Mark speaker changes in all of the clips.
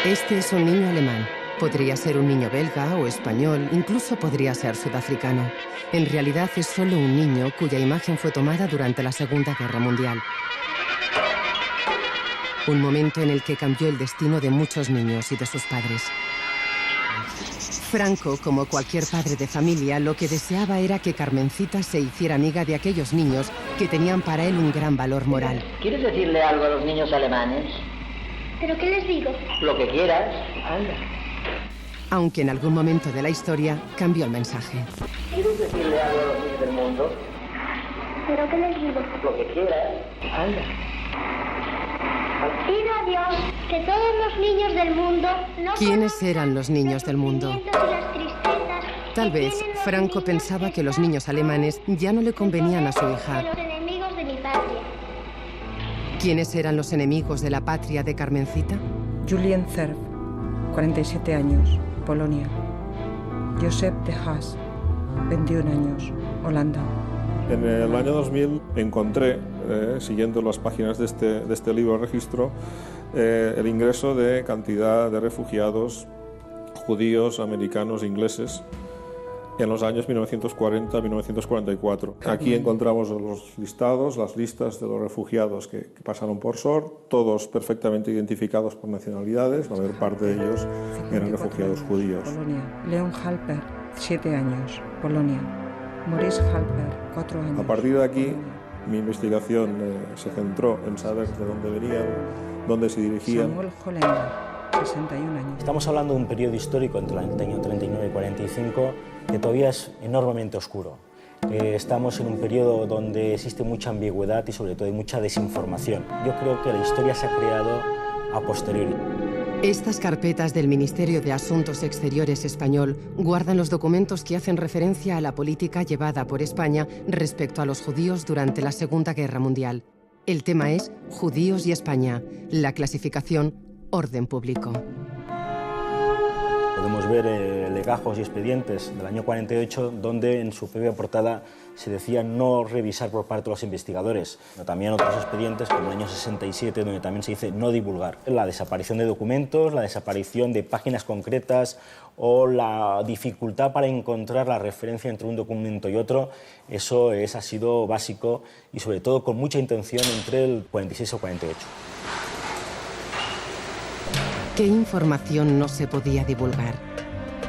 Speaker 1: Este es un niño alemán. Podría ser un niño belga o español, incluso podría ser sudafricano. En realidad es solo un niño cuya imagen fue tomada durante la Segunda Guerra Mundial. Un momento en el que cambió el destino de muchos niños y de sus padres. Franco, como cualquier padre de familia, lo que deseaba era que Carmencita se hiciera amiga de aquellos niños que tenían para él un gran valor moral.
Speaker 2: ¿Quieres decirle algo a los niños alemanes?
Speaker 3: ¿Pero qué les digo?
Speaker 2: Lo que quieras. Anda.
Speaker 1: Aunque en algún momento de la historia cambió el mensaje.
Speaker 2: ¿Quieres decirle algo a los niños del mundo?
Speaker 3: ¿Pero qué les digo?
Speaker 2: Lo que quieras. Anda.
Speaker 3: Pido a Dios que todos los niños del mundo no...
Speaker 1: ¿Quiénes eran los niños del mundo? Tal vez Franco pensaba que los niños alemanes ya no le convenían a su hija.
Speaker 3: Los enemigos de mi patria.
Speaker 1: ¿Quiénes eran los enemigos de la patria de Carmencita?
Speaker 4: Julien Cerf, 47 años, Polonia. Josep de Haas, 21 años, Holanda.
Speaker 5: En el año 2000 encontré, siguiendo las páginas de este libro registro, el ingreso de cantidad de refugiados judíos, americanos, ingleses, en los años 1940-1944. Aquí encontramos los listados, las listas de los refugiados que pasaron por SOR, todos perfectamente identificados por nacionalidades, la mayor parte de ellos eran refugiados judíos.
Speaker 4: Polonia. Leon Halper, 7 años, Polonia. Maurice Halper, 4 años.
Speaker 5: A partir de aquí,
Speaker 4: Polonia.
Speaker 5: mi investigación se centró en saber de dónde venían, dónde se dirigían.
Speaker 4: Samuel Hollander, 61 años.
Speaker 6: Estamos hablando de un periodo histórico entre el año 39 y 45 que todavía es enormemente oscuro. Estamos en un periodo donde existe mucha ambigüedad y sobre todo hay mucha desinformación. Yo creo que la historia se ha creado a posteriori.
Speaker 1: Estas carpetas del Ministerio de Asuntos Exteriores español guardan los documentos que hacen referencia a la política llevada por España respecto a los judíos durante la Segunda Guerra Mundial. El tema es Judíos y España. La clasificación, orden público.
Speaker 6: Podemos ver legajos y expedientes del año 48 donde en su propia portada se decía no revisar por parte de los investigadores. Pero también otros expedientes como el año 67 donde también se dice no divulgar. La desaparición de documentos, la desaparición de páginas concretas o la dificultad para encontrar la referencia entre un documento y otro, eso ha sido básico y sobre todo con mucha intención entre el 46 o 48.
Speaker 1: ¿Qué información no se podía divulgar?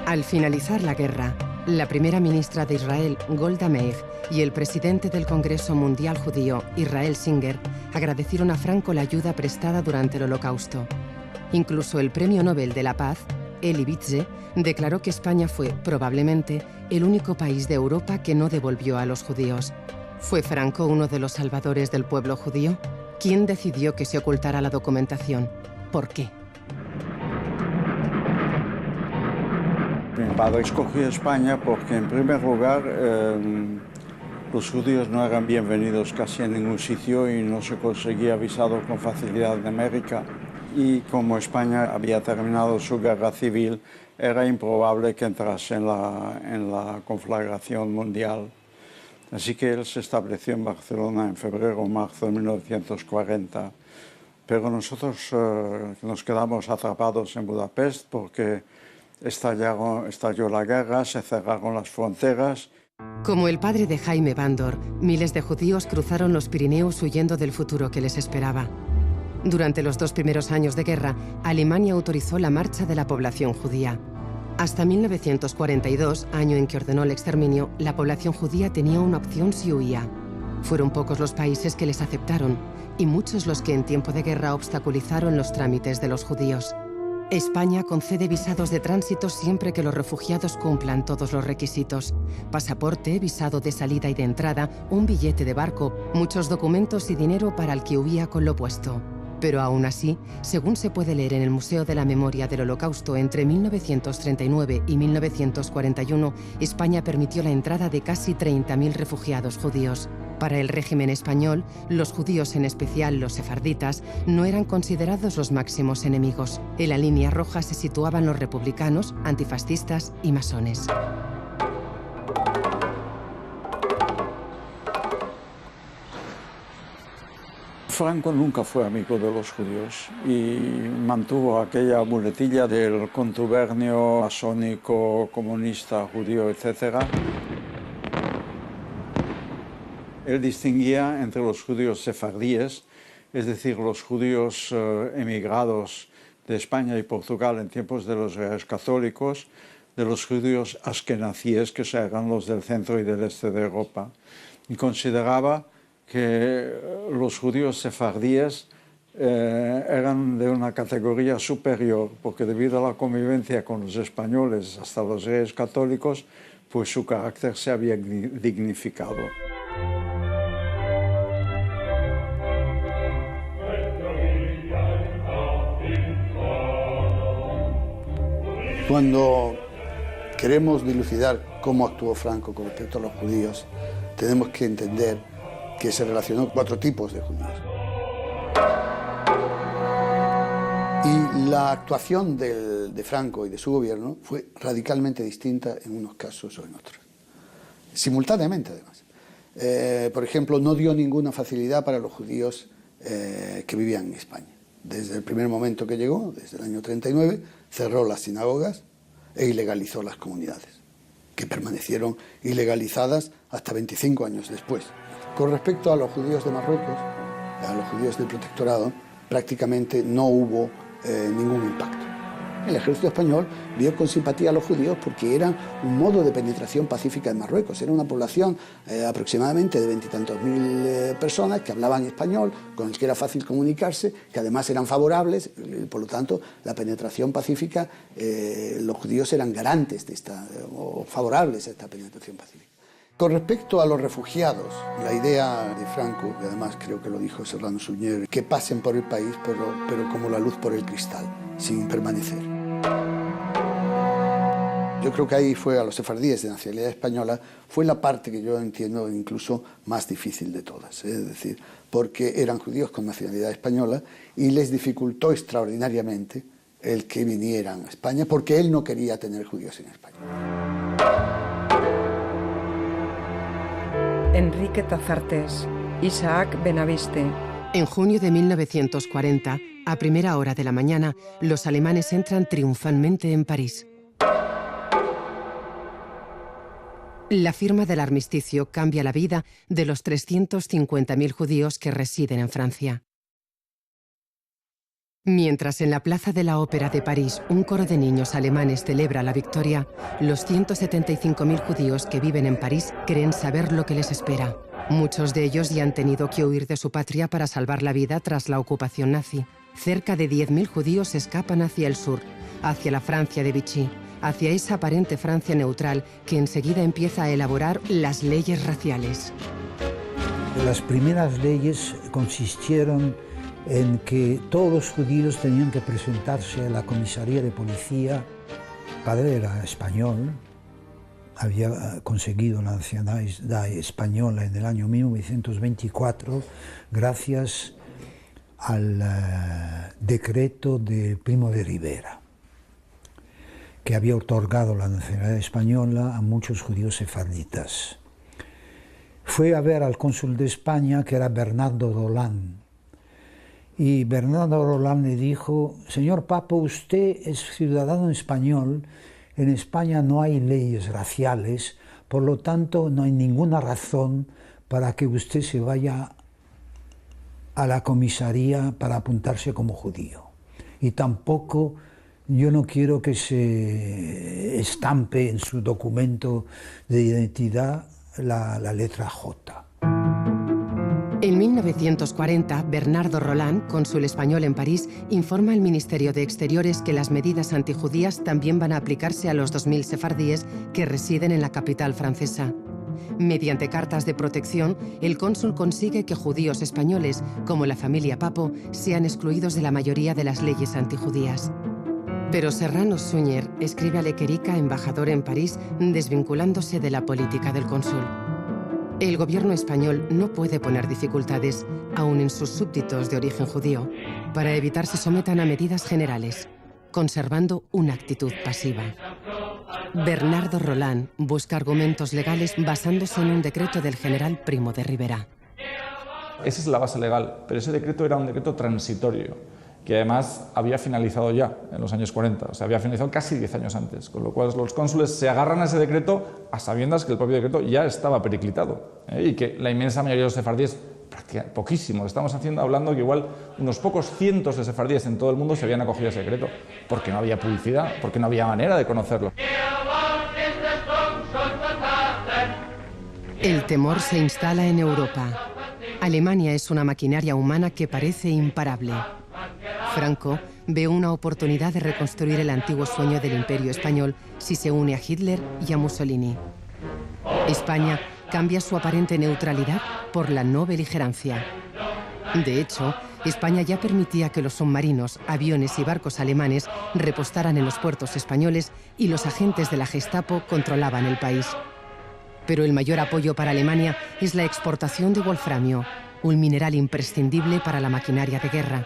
Speaker 1: Al finalizar la guerra, la primera ministra de Israel, Golda Meir, y el presidente del Congreso Mundial Judío, Israel Singer, agradecieron a Franco la ayuda prestada durante el Holocausto. Incluso el Premio Nobel de la Paz, Elie Wiesel, declaró que España fue, probablemente, el único país de Europa que no devolvió a los judíos. ¿Fue Franco uno de los salvadores del pueblo judío? ¿Quién decidió que se ocultara la documentación? ¿Por qué?
Speaker 7: Mi padre escogió España porque, en primer lugar, los judíos no eran bienvenidos casi en ningún sitio y no se conseguía visado con facilidad de América. Y como España había terminado su guerra civil, era improbable que entrase en la conflagración mundial. Así que él se estableció en Barcelona en febrero o marzo de 1940. Pero nosotros nos quedamos atrapados en Budapest porque estalló la guerra, se cerraron las fronteras.
Speaker 1: Como el padre de Jaime Bándor, miles de judíos cruzaron los Pirineos huyendo del futuro que les esperaba. Durante los 2 primeros años de guerra, Alemania autorizó la marcha de la población judía. Hasta 1942, año en que ordenó el exterminio, la población judía tenía una opción si huía. Fueron pocos los países que les aceptaron y muchos los que en tiempo de guerra obstaculizaron los trámites de los judíos. España concede visados de tránsito siempre que los refugiados cumplan todos los requisitos. Pasaporte, visado de salida y de entrada, un billete de barco, muchos documentos y dinero para el que huía con lo puesto. Pero aún así, según se puede leer en el Museo de la Memoria del Holocausto, entre 1939 y 1941, España permitió la entrada de casi 30.000 refugiados judíos. Para el régimen español, los judíos, en especial los sefarditas, no eran considerados los máximos enemigos. En la línea roja se situaban los republicanos, antifascistas y masones.
Speaker 7: Franco nunca fue amigo de los judíos y mantuvo aquella muletilla del contubernio masónico, comunista, judío, etc. Él distinguía entre los judíos sefardíes, es decir, los judíos emigrados de España y Portugal en tiempos de los reyes católicos, de los judíos askenazíes, que eran los del centro y del este de Europa, y consideraba que los judíos sefardíes eran de una categoría superior, porque debido a la convivencia con los españoles hasta los reyes católicos, pues su carácter se había dignificado.
Speaker 8: Cuando queremos dilucidar cómo actuó Franco con respecto a los judíos, tenemos que entender que se relacionó 4 tipos de judíos. Y la actuación de Franco y de su gobierno fue radicalmente distinta en unos casos o en otros. Simultáneamente, además. Por ejemplo, no dio ninguna facilidad para los judíos que vivían en España. Desde el primer momento que llegó, desde el año 39, cerró las sinagogas e ilegalizó las comunidades, que permanecieron ilegalizadas hasta 25 años después. Con respecto a los judíos de Marruecos, a los judíos del protectorado, prácticamente no hubo ningún impacto. El ejército español vio con simpatía a los judíos porque eran un modo de penetración pacífica en Marruecos. Era una población aproximadamente de 20 y tantos mil personas que hablaban español, con el que era fácil comunicarse, que además eran favorables, y por lo tanto la penetración pacífica, los judíos eran garantes de o favorables a esta penetración pacífica. Con respecto a los refugiados, la idea de Franco, y además creo que lo dijo Serrano Suñer, que pasen por el país, pero como la luz por el cristal, sin permanecer. Yo creo que ahí fue a los sefardíes de nacionalidad española, fue la parte que yo entiendo incluso más difícil de todas, es decir, porque eran judíos con nacionalidad española y les dificultó extraordinariamente el que vinieran a España, porque él no quería tener judíos en España.
Speaker 4: Enrique Tazartes, Isaac Benaviste.
Speaker 1: En junio de 1940, a primera hora de la mañana, los alemanes entran triunfalmente en París. La firma del armisticio cambia la vida de los 350.000 judíos que residen en Francia. Mientras en la Plaza de la Ópera de París un coro de niños alemanes celebra la victoria, los 175.000 judíos que viven en París creen saber lo que les espera. Muchos de ellos ya han tenido que huir de su patria para salvar la vida tras la ocupación nazi. Cerca de 10.000 judíos escapan hacia el sur, hacia la Francia de Vichy, hacia esa aparente Francia neutral que enseguida empieza a elaborar las leyes raciales.
Speaker 9: Las primeras leyes consistieron en que todos los judíos tenían que presentarse a la comisaría de policía. El padre era español, había conseguido la nacionalidad española en el año 1924 gracias al decreto de Primo de Rivera, que había otorgado la nacionalidad española a muchos judíos sefarditas. Fue a ver al cónsul de España, que era Bernardo Roland, y Bernardo Roland le dijo: señor Papa, usted es ciudadano español, en España no hay leyes raciales, por lo tanto no hay ninguna razón para que usted se vaya a la comisaría para apuntarse como judío. Y tampoco yo no quiero que se estampe en su documento de identidad la letra J.
Speaker 1: En 1940, Bernardo Roland, cónsul español en París, informa al Ministerio de Exteriores que las medidas antijudías también van a aplicarse a los 2.000 sefardíes que residen en la capital francesa. Mediante cartas de protección, el cónsul consigue que judíos españoles, como la familia Papo, sean excluidos de la mayoría de las leyes antijudías. Pero Serrano Suñer escribe a Lequerica, embajador en París, desvinculándose de la política del cónsul. El gobierno español no puede poner dificultades, aun en sus súbditos de origen judío, para evitar se sometan a medidas generales, conservando una actitud pasiva. Bernardo Roland busca argumentos legales basándose en un decreto del general Primo de Rivera.
Speaker 10: Esa es la base legal, pero ese decreto era un decreto transitorio, que además había finalizado ya en los años 40, o sea, había finalizado casi 10 años antes, con lo cual los cónsules se agarran a ese decreto a sabiendas que el propio decreto ya estaba periclitado, y que la inmensa mayoría de los sefardíes, poquísimos, estamos hablando que igual unos pocos cientos de sefardíes en todo el mundo se habían acogido a ese decreto, porque no había publicidad, porque no había manera de conocerlo.
Speaker 1: El temor se instala en Europa. Alemania es una maquinaria humana que parece imparable. Franco ve una oportunidad de reconstruir el antiguo sueño del Imperio español si se une a Hitler y a Mussolini. España cambia su aparente neutralidad por la no beligerancia. De hecho, España ya permitía que los submarinos, aviones y barcos alemanes repostaran en los puertos españoles y los agentes de la Gestapo controlaban el país. Pero el mayor apoyo para Alemania es la exportación de wolframio, un mineral imprescindible para la maquinaria de guerra.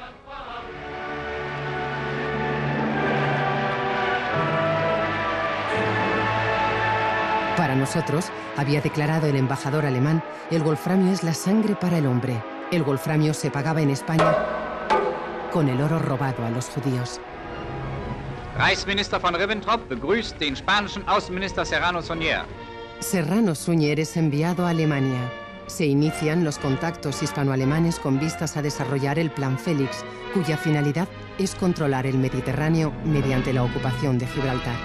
Speaker 1: Para nosotros, había declarado el embajador alemán, el wolframio es la sangre para el hombre. El wolframio se pagaba en España con el oro robado a los judíos.
Speaker 11: Reichsminister von Ribbentrop begrüßt den spanischen Außenminister Serrano Suñer.
Speaker 1: Serrano Suñer es enviado a Alemania. Se inician los contactos hispano-alemanes con vistas a desarrollar el Plan Félix, cuya finalidad es controlar el Mediterráneo mediante la ocupación de Gibraltar.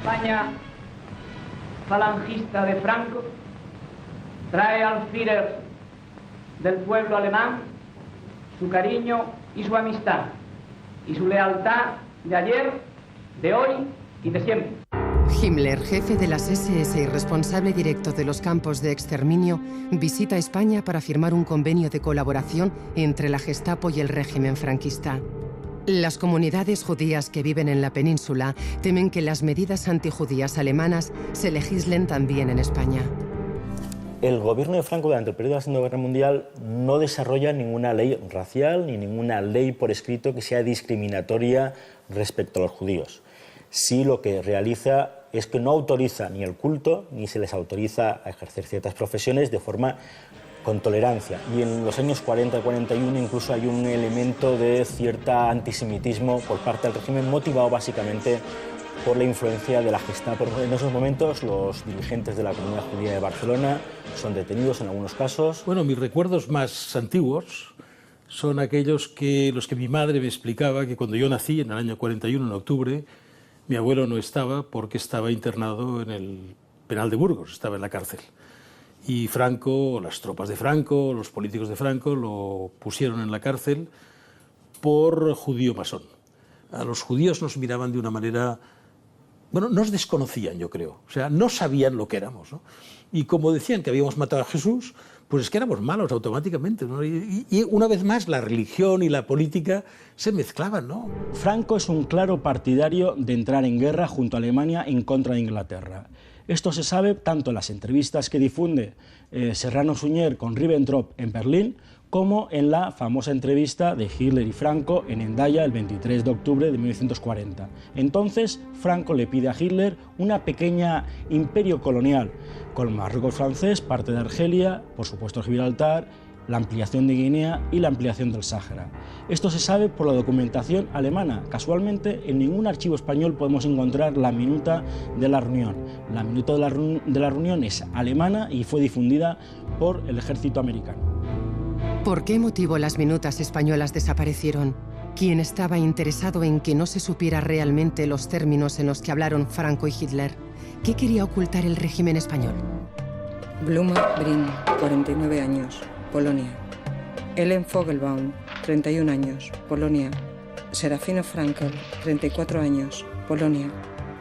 Speaker 12: España falangista de Franco trae al Führer del pueblo alemán su cariño y su amistad y su lealtad de ayer, de hoy y de siempre.
Speaker 1: Himmler, jefe de las SS y responsable directo de los campos de exterminio, visita España para firmar un convenio de colaboración entre la Gestapo y el régimen franquista. Las comunidades judías que viven en la península temen que las medidas antijudías alemanas se legislen también en España.
Speaker 6: El gobierno de Franco durante el periodo de la Segunda Guerra Mundial no desarrolla ninguna ley racial ni ninguna ley por escrito que sea discriminatoria respecto a los judíos. Sí, lo que realiza es que no autoriza ni el culto ni se les autoriza a ejercer ciertas profesiones de forma con tolerancia. Y en los años 40 y 41 incluso hay un elemento de cierta antisemitismo por parte del régimen, motivado básicamente por la influencia de la Gestapo. En esos momentos los dirigentes de la comunidad judía de Barcelona son detenidos en algunos casos.
Speaker 13: Bueno, mis recuerdos más antiguos son aquellos que los que mi madre me explicaba, que cuando yo nací en el año 41, en octubre, mi abuelo no estaba porque estaba internado en el penal de Burgos, estaba en la cárcel. Y Franco, las tropas de Franco, los políticos de Franco lo pusieron en la cárcel por judío masón. A los judíos nos miraban de una manera... Bueno, nos desconocían, yo creo. O sea, no sabían lo que éramos, ¿no? Y como decían que habíamos matado a Jesús, pues es que éramos malos automáticamente, ¿no? Y una vez más la religión y la política se mezclaban, ¿no?
Speaker 6: Franco es un claro partidario de entrar en guerra junto a Alemania en contra de Inglaterra. Esto se sabe tanto en las entrevistas que difunde Serrano Suñer con Ribbentrop en Berlín, como en la famosa entrevista de Hitler y Franco en Hendaya el 23 de octubre de 1940. Entonces, Franco le pide a Hitler una pequeña imperio colonial, con Marruecos francés, parte de Argelia, por supuesto Gibraltar, la ampliación de Guinea y la ampliación del Sáhara. Esto se sabe por la documentación alemana. Casualmente, en ningún archivo español podemos encontrar la minuta de la reunión. La minuta de la reunión es alemana y fue difundida por el ejército americano.
Speaker 1: ¿Por qué motivo las minutas españolas desaparecieron? ¿Quién estaba interesado en que no se supiera realmente los términos en los que hablaron Franco y Hitler? ¿Qué quería ocultar el régimen español?
Speaker 4: Bluma Brin, 49 años, Polonia. Ellen Fogelbaum, 31 años, Polonia. Serafino Frankel, 34 años, Polonia.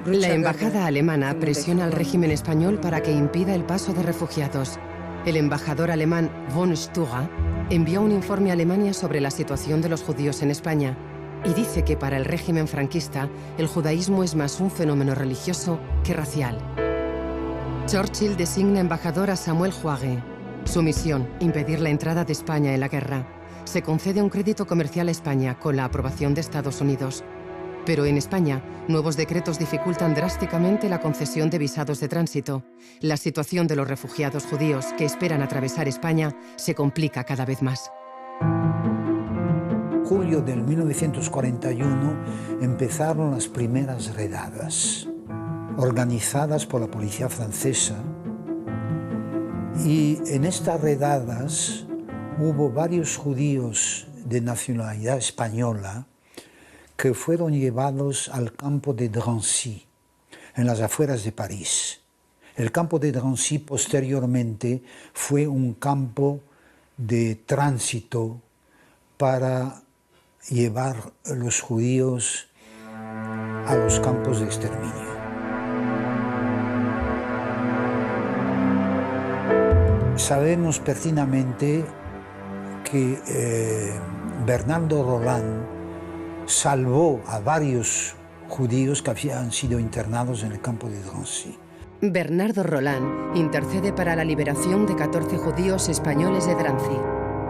Speaker 1: La embajada alemana presiona al régimen español para que impida el paso de refugiados. El embajador alemán von Stuga envió un informe a Alemania sobre la situación de los judíos en España y dice que para el régimen franquista el judaísmo es más un fenómeno religioso que racial. Churchill designa embajador a Samuel Joage. Su misión, impedir la entrada de España en la guerra. Se concede un crédito comercial a España con la aprobación de Estados Unidos. Pero en España, nuevos decretos dificultan drásticamente la concesión de visados de tránsito. La situación de los refugiados judíos que esperan atravesar España se complica cada vez más.
Speaker 9: En julio del 1941 empezaron las primeras redadas, organizadas por la policía francesa, y en estas redadas hubo varios judíos de nacionalidad española que fueron llevados al campo de Drancy, en las afueras de París. El campo de Drancy posteriormente fue un campo de tránsito para llevar a los judíos a los campos de exterminio. Sabemos pertinentemente que Bernardo Roland salvó a varios judíos que habían sido internados en el campo de Drancy.
Speaker 1: Bernardo Roland intercede para la liberación de 14 judíos españoles de Drancy.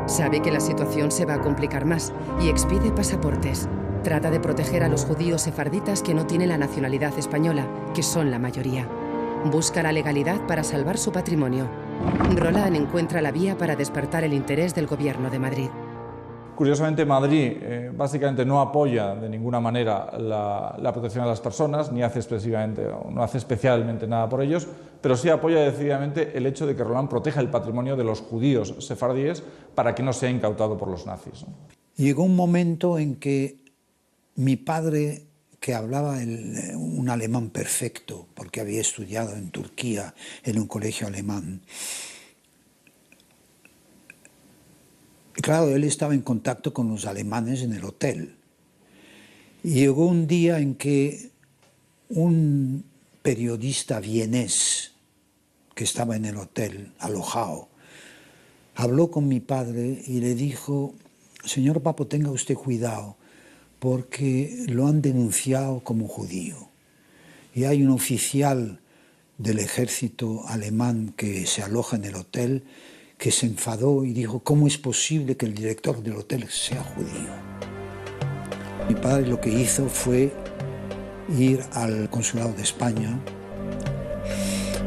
Speaker 1: Sabe que la situación se va a complicar más y expide pasaportes. Trata de proteger a los judíos sefarditas que no tienen la nacionalidad española, que son la mayoría. Busca la legalidad para salvar su patrimonio. Roland encuentra la vía para despertar el interés del gobierno de Madrid.
Speaker 10: Curiosamente, Madrid básicamente no apoya de ninguna manera la protección de las personas, ni hace especialmente nada por ellos, pero sí apoya decididamente el hecho de que Roland proteja el patrimonio de los judíos sefardíes para que no sea incautado por los nazis.
Speaker 9: Llegó un momento en que mi padre, que hablaba un alemán perfecto, porque había estudiado en Turquía en un colegio alemán, claro, él estaba en contacto con los alemanes en el hotel. Y llegó un día en que un periodista vienés que estaba en el hotel, alojado, habló con mi padre y le dijo: señor Papo, tenga usted cuidado, porque lo han denunciado como judío. Y hay un oficial del ejército alemán que se aloja en el hotel que se enfadó y dijo: ¿cómo es posible que el director del hotel sea judío? Mi padre lo que hizo fue ir al consulado de España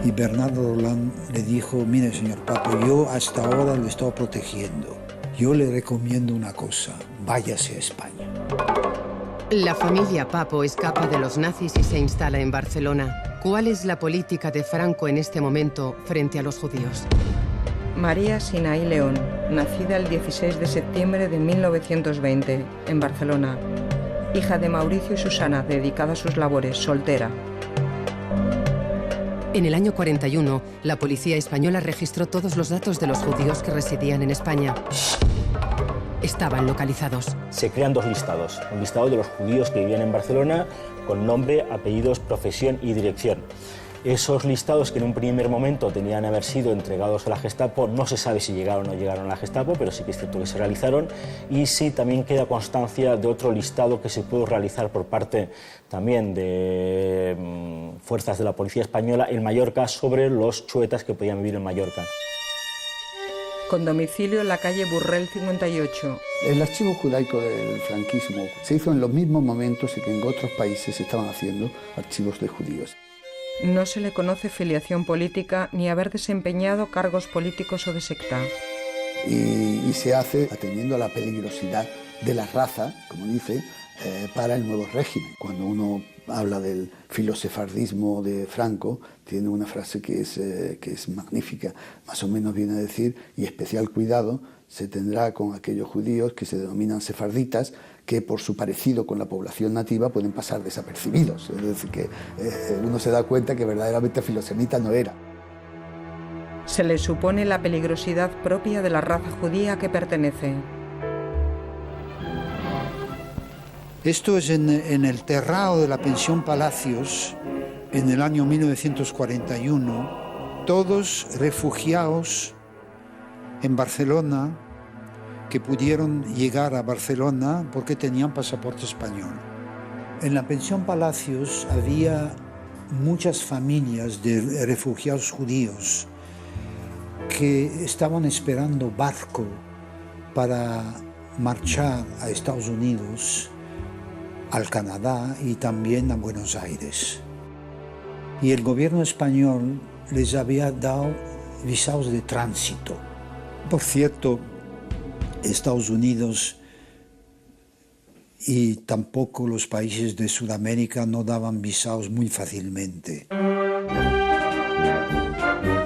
Speaker 9: y Bernardo Roland le dijo: mire, señor Papo, yo hasta ahora lo he estado protegiendo. Yo le recomiendo una cosa: váyase a España.
Speaker 1: La familia Papo escapa de los nazis y se instala en Barcelona. ¿Cuál es la política de Franco en este momento frente a los judíos?
Speaker 4: María Sinaí León, nacida el 16 de septiembre de 1920, en Barcelona. Hija de Mauricio y Susana, dedicada a sus labores, soltera.
Speaker 1: En el año 41, la policía española registró todos los datos de los judíos que residían en España. Estaban localizados.
Speaker 6: Se crean dos listados. Un listado de los judíos que vivían en Barcelona con nombre, apellidos, profesión y dirección. Esos listados, que en un primer momento tenían que haber sido entregados a la Gestapo, no se sabe si llegaron o no llegaron a la Gestapo, pero sí que es cierto que se realizaron. Y sí, también queda constancia de otro listado que se pudo realizar por parte también de fuerzas de la policía española en Mallorca sobre los chuetas que podían vivir en Mallorca.
Speaker 4: Con domicilio en la calle Burrell 58.
Speaker 8: El archivo judaico del franquismo se hizo en los mismos momentos en que en otros países se estaban haciendo archivos de judíos.
Speaker 4: No se le conoce filiación política ni haber desempeñado cargos políticos o de secta.
Speaker 8: Y se hace atendiendo a la peligrosidad de la raza, como dice, para el nuevo régimen. Cuando uno habla del filosefardismo de Franco, tiene una frase que es magnífica, más o menos viene a decir: y especial cuidado se tendrá con aquellos judíos que se denominan sefarditas, que por su parecido con la población nativa pueden pasar desapercibidos. Es decir, que uno se da cuenta que verdaderamente filosemita no era.
Speaker 4: Se le supone la peligrosidad propia de la raza judía a que pertenece.
Speaker 9: Esto es en el terrao de la pensión Palacios, en el año 1941, todos refugiados en Barcelona, que pudieron llegar a Barcelona porque tenían pasaporte español. En la pensión Palacios había muchas familias de refugiados judíos que estaban esperando barco para marchar a Estados Unidos al Canadá y también a Buenos Aires. Y el gobierno español les había dado visados de tránsito. Por cierto, Estados Unidos y tampoco los países de Sudamérica no daban visados muy fácilmente.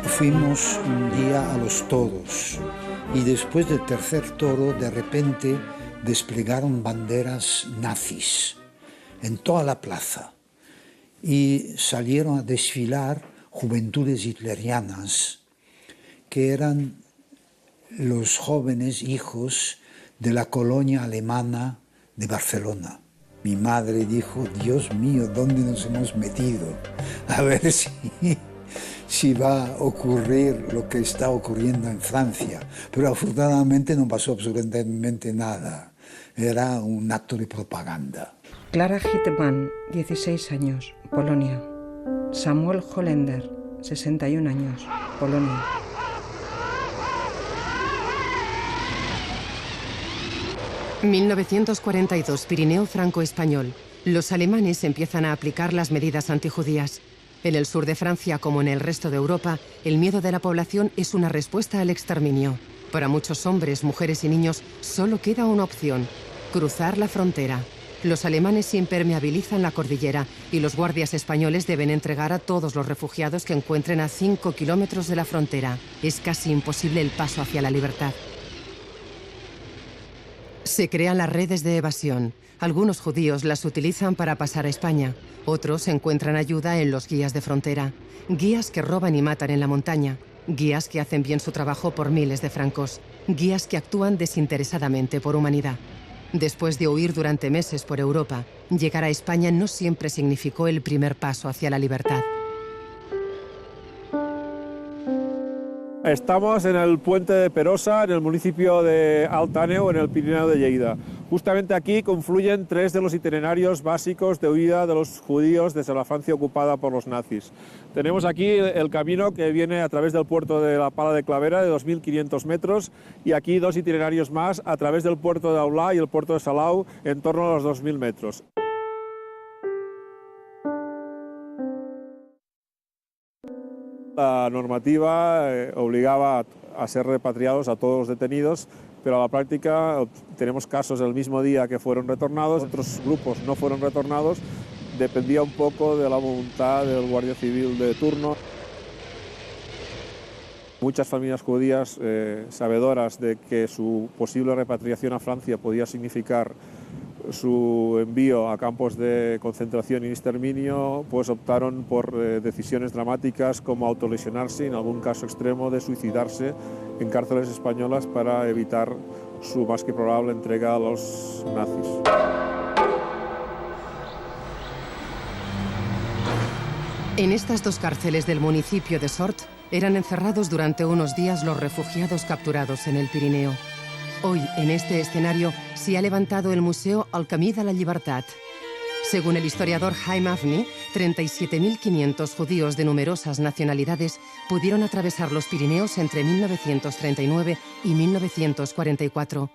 Speaker 9: Fuimos un día a los toros y después del tercer toro de repente desplegaron banderas nazis en toda la plaza y salieron a desfilar juventudes hitlerianas que eran los jóvenes hijos de la colonia alemana de Barcelona. Mi madre dijo, Dios mío, ¿dónde nos hemos metido? A ver si va a ocurrir lo que está ocurriendo en Francia. Pero afortunadamente no pasó absolutamente nada. Era un acto de propaganda.
Speaker 4: Clara Hittemann, 16 años, Polonia. Samuel Hollander, 61 años, Polonia.
Speaker 1: ...1942, Pirineo franco-español. Los alemanes empiezan a aplicar las medidas antijudías. En el sur de Francia, como en el resto de Europa, el miedo de la población es una respuesta al exterminio. Para muchos hombres, mujeres y niños, solo queda una opción: cruzar la frontera. Los alemanes impermeabilizan la cordillera y los guardias españoles deben entregar a todos los refugiados que encuentren a 5 kilómetros de la frontera. Es casi imposible el paso hacia la libertad. Se crean las redes de evasión. Algunos judíos las utilizan para pasar a España. Otros encuentran ayuda en los guías de frontera. Guías que roban y matan en la montaña. Guías que hacen bien su trabajo por miles de francos. Guías que actúan desinteresadamente por humanidad. Después de huir durante meses por Europa, llegar a España no siempre significó el primer paso hacia la libertad.
Speaker 5: Estamos en el puente de Perosa, en el municipio de Alt Àneu, en el Pirineo de Lleida. Justamente aquí confluyen tres de los itinerarios básicos de huida de los judíos desde la Francia ocupada por los nazis. Tenemos aquí el camino que viene a través del puerto de la Pala de Clavera, de 2.500 metros, y aquí dos itinerarios más a través del puerto de Aulà y el puerto de Salau, en torno a los 2.000 metros. La normativa obligaba a ser repatriados a todos los detenidos, pero a la práctica tenemos casos el mismo día que fueron retornados, otros grupos no fueron retornados, dependía un poco de la voluntad del guardia civil de turno. Muchas familias judías, sabedoras de que su posible repatriación a Francia podía significar su envío a campos de concentración y exterminio, pues optaron por decisiones dramáticas como autolesionarse y en algún caso extremo de suicidarse en cárceles españolas para evitar su más que probable entrega a los nazis.
Speaker 1: En estas dos cárceles del municipio de Sort eran encerrados durante unos días los refugiados capturados en el Pirineo. Hoy, en este escenario, se ha levantado el Museo al Camí de la Llibertat. Según el historiador Haim Avni, 37.500 judíos de numerosas nacionalidades pudieron atravesar los Pirineos entre 1939 y 1944.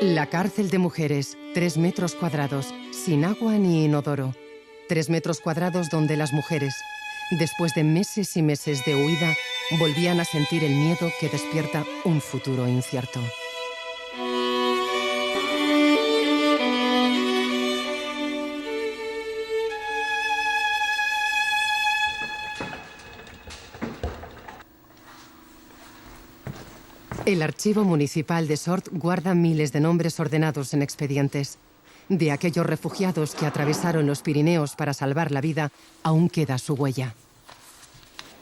Speaker 1: La cárcel de mujeres, 3 metros cuadrados, sin agua ni inodoro. 3 metros cuadrados donde las mujeres, después de meses y meses de huida, volvían a sentir el miedo que despierta un futuro incierto. El Archivo Municipal de Sort guarda miles de nombres ordenados en expedientes. De aquellos refugiados que atravesaron los Pirineos para salvar la vida, aún queda su huella.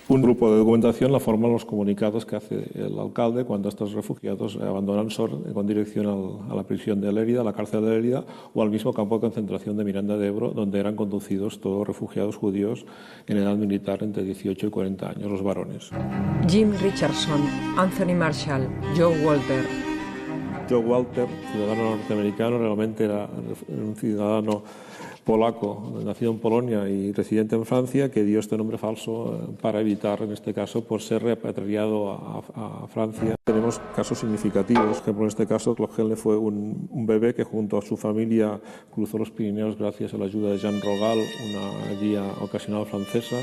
Speaker 5: Un grupo de documentación la forman los comunicados que hace el alcalde cuando estos refugiados abandonan Sort con dirección a la prisión de Lérida, a la cárcel de Lérida, o al mismo campo de concentración de Miranda de Ebro, donde eran conducidos todos refugiados judíos en edad militar entre 18 y 40 años, los varones.
Speaker 4: Jim Richardson, Anthony Marshall, Joe Walter.
Speaker 5: Joe Walter, ciudadano norteamericano, realmente era un ciudadano polaco, nacido en Polonia y residente en Francia, que dio este nombre falso para evitar, en este caso, por ser repatriado a Francia. Tenemos casos significativos. Por ejemplo, en este caso, Clochelle fue un bebé que junto a su familia cruzó los Pirineos gracias a la ayuda de Jean Rogal, una guía ocasional francesa.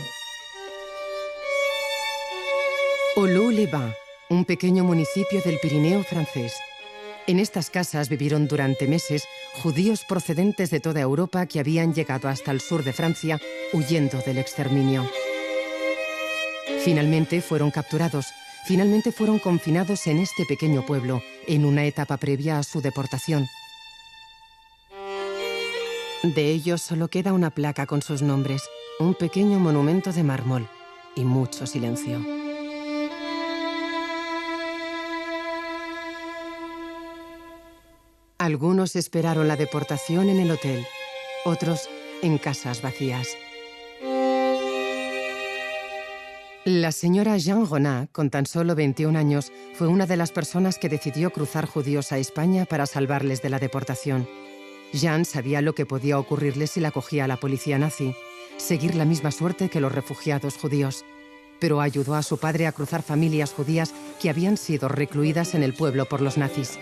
Speaker 1: Olu-les-Bains, un pequeño municipio del Pirineo francés. En estas casas vivieron durante meses judíos procedentes de toda Europa que habían llegado hasta el sur de Francia huyendo del exterminio. Finalmente fueron capturados, finalmente fueron confinados en este pequeño pueblo, en una etapa previa a su deportación. De ellos solo queda una placa con sus nombres, un pequeño monumento de mármol y mucho silencio. Algunos esperaron la deportación en el hotel, otros en casas vacías. La señora Jean Gonat, con tan solo 21 años, fue una de las personas que decidió cruzar judíos a España para salvarles de la deportación. Jean sabía lo que podía ocurrirles si la cogía la policía nazi, seguir la misma suerte que los refugiados judíos. Pero ayudó a su padre a cruzar familias judías que habían sido recluidas en el pueblo por los nazis.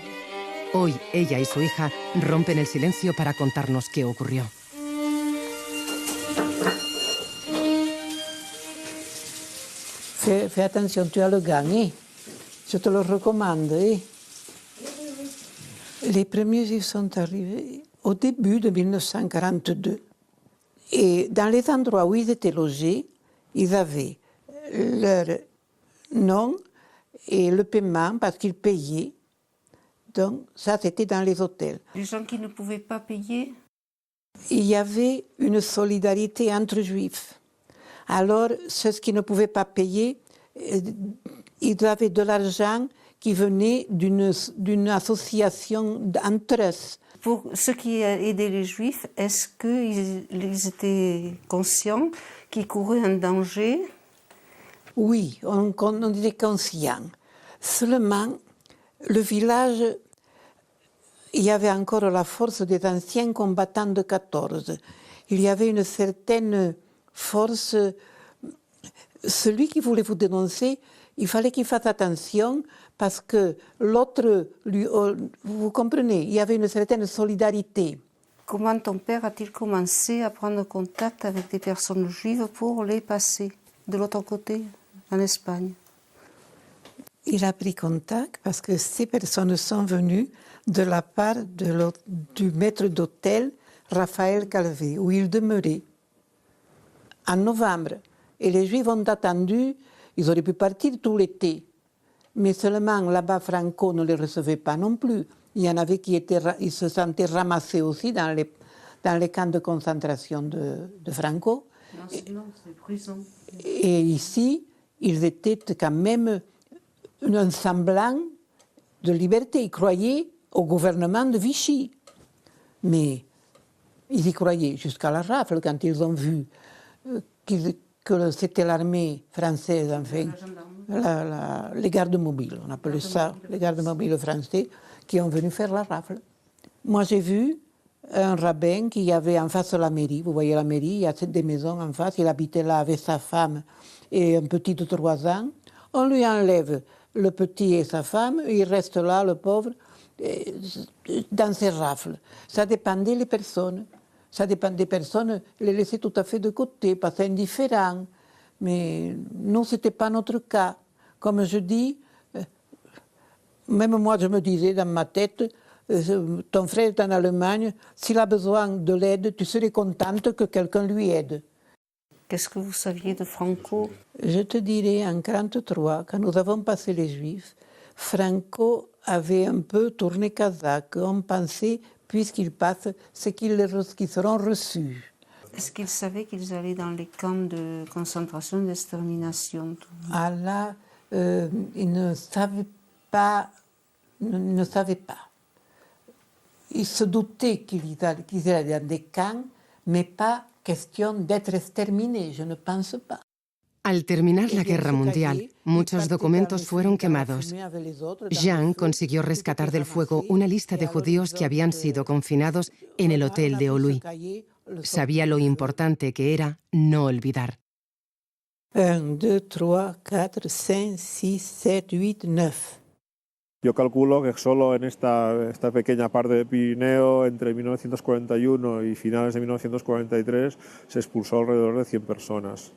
Speaker 1: Hoy, ella y su hija rompen el silencio para contarnos qué ocurrió.
Speaker 14: Fais attention, tu as le gang, je te le recommande. Les premiers juifs sont arrivés au début de 1942. Et dans les endroits où ils étaient logés, ils avaient leur nom et le paiement parce qu'ils payaient. Donc, ça, c'était dans les hôtels.
Speaker 15: Les gens qui ne pouvaient pas payer?
Speaker 14: Il y avait une solidarité entre juifs. Alors, ceux qui ne pouvaient pas payer, ils avaient de l'argent qui venait d'une association entre eux.
Speaker 15: Pour ceux qui aidaient les juifs, est-ce qu'ils étaient conscients qu'ils couraient un danger?
Speaker 14: Oui, on était conscients. Seulement, le village, il y avait encore la force des anciens combattants de 14. Il y avait une certaine force. Celui qui voulait vous dénoncer, il fallait qu'il fasse attention parce que l'autre, vous comprenez, il y avait une certaine solidarité.
Speaker 15: Comment ton père a-t-il commencé à prendre contact avec des personnes juives pour les passer de l'autre côté, en Espagne?
Speaker 14: Il a pris contact parce que ces personnes sont venues de la part du maître d'hôtel Raphaël Calvé, où il demeurait, en novembre. Et les Juifs ont attendu, ils auraient pu partir tout l'été. Mais seulement là-bas, Franco ne les recevait pas non plus. Il y en avait ils se sentaient ramassés aussi dans les camps de concentration de Franco.
Speaker 15: Non, c'est prison.
Speaker 14: Et ici, ils étaient quand même un semblant de liberté. Ils croyaient au gouvernement de Vichy. Mais ils y croyaient jusqu'à la rafle quand ils ont vu que c'était l'armée française, enfin, les gardes mobiles, on appelait ça, les gardes mobiles français, qui ont venu faire la rafle. Moi, j'ai vu un rabbin qui avait en face de la mairie, vous voyez la mairie, il y a des maisons en face, il habitait là avec sa femme et un petit de 3 ans. On lui enlève le petit et sa femme, il reste là, le pauvre, dans ses rafles. Ça dépendait des personnes. Ça dépend des personnes, les laisser tout à fait de côté, pas indifférents. Mais nous, ce n'était pas notre cas. Comme je dis, même moi, je me disais dans ma tête, ton frère est en Allemagne, s'il a besoin de l'aide, tu serais contente que quelqu'un lui aide.
Speaker 15: Qu'est-ce que vous saviez de Franco?
Speaker 14: Je te dirais, en 1943, quand nous avons passé les Juifs, Franco avait un peu tourné Kazakh. On pensait, puisqu'ils passent, c'est qu'ils seront reçus.
Speaker 15: Est-ce qu'ils savaient qu'ils allaient dans les camps de concentration et d'extermination?
Speaker 14: Ah là, ils ne savaient pas. Ne savaient pas. Ils se doutaient qu'ils allaient dans des camps, mais pas question d'être exterminés, je ne pense pas.
Speaker 1: Al terminar la Guerra Mundial, muchos documentos fueron quemados. Jean consiguió rescatar del fuego una lista de judíos que habían sido confinados en el hotel de Oluy. Sabía lo importante que era no olvidar.
Speaker 14: 1, 2, 3, 4, 5, 6, 7, 8, 9.
Speaker 5: Yo calculo que solo en esta pequeña parte de Pirineo, entre 1941 y finales de 1943, se expulsó alrededor de 100 personas.